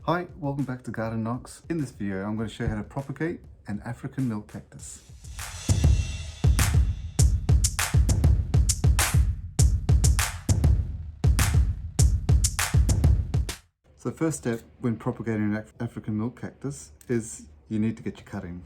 Hi, welcome back to Garden Knocks. In this video I'm going to show you how to propagate an African milk cactus. So the first step when propagating an African milk cactus is you need to get your cutting.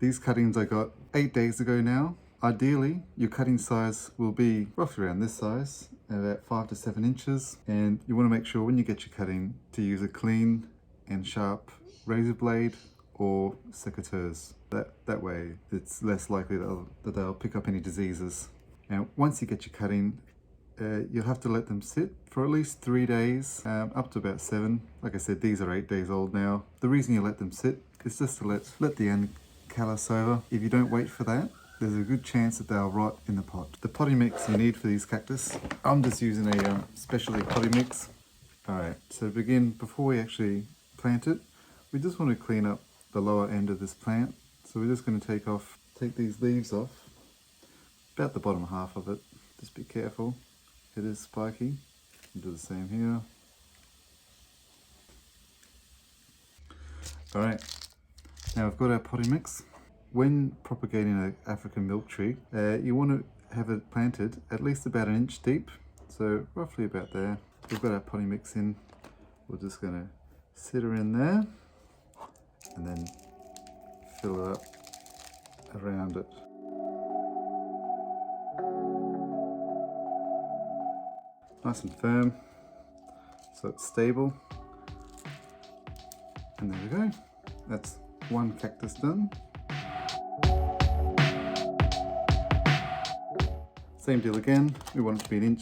These cuttings I got 8 days ago now. Ideally, your cutting size will be roughly around this size, about 5 to 7 inches. And you want to make sure when you get your cutting to use a clean and sharp razor blade or secateurs. That way it's less likely that they'll pick up any diseases. Now, once you get your cutting, you'll have to let them sit for at least 3 days, up to about 7. Like I said, these are 8 days old now. The reason you let them sit is just to let the end callus over. If you don't wait for that, there's a good chance that they'll rot in the pot. The potting mix you need for these cactus, I'm just using a specialty potting mix. Alright, so to begin, before we actually plant it, we just want to clean up the lower end of this plant. So we're just going to take these leaves off, about the bottom half of it. Just be careful, it is spiky. We'll do the same here. Alright, now we've got our potting mix. When propagating an African milk tree, you want to have it planted at least about 1 inch deep, so roughly about there. We've got our potting mix in. We're just going to sit her in there and then fill it up around it. Nice and firm, so it's stable. And there we go. That's one cactus done. Same deal again, we want it to be an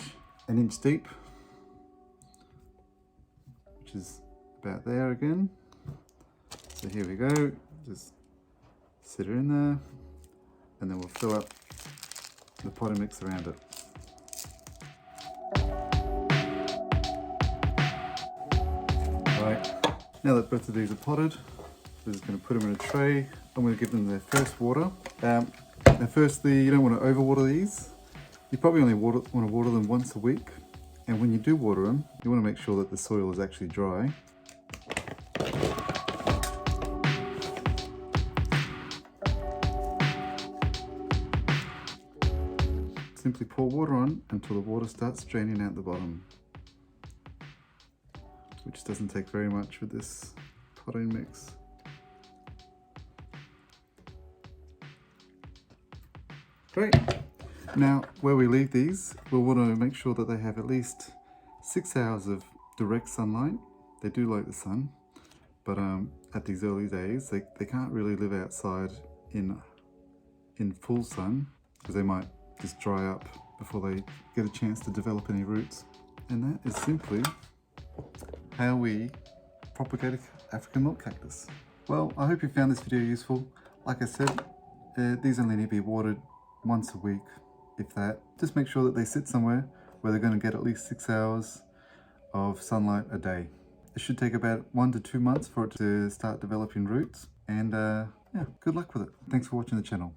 inch deep, which is about there again. So here we go, just sit her in there, and then we'll fill up the potting mix around it. Alright, now that both of these are potted, we're just going to put them in a tray. I'm going to give them their first water. Now firstly, you don't want to overwater these. You probably only want to water them once a week, and when you do water them, you want to make sure that the soil is actually dry. Simply pour water on until the water starts draining out the bottom, which doesn't take very much with this potting mix. Great. Now, where we leave these, we'll want to make sure that they have at least 6 hours of direct sunlight. They do like the sun, but at these early days, they can't really live outside in full sun, because they might just dry up before they get a chance to develop any roots. And that is simply how we propagate an African milk cactus. Well, I hope you found this video useful. Like I said, these only need to be watered once a week, if that. Just make sure that they sit somewhere where they're going to get at least 6 hours of sunlight a day. It should take about 1 to 2 months for it to start developing roots. And yeah, good luck with it. Thanks for watching the channel.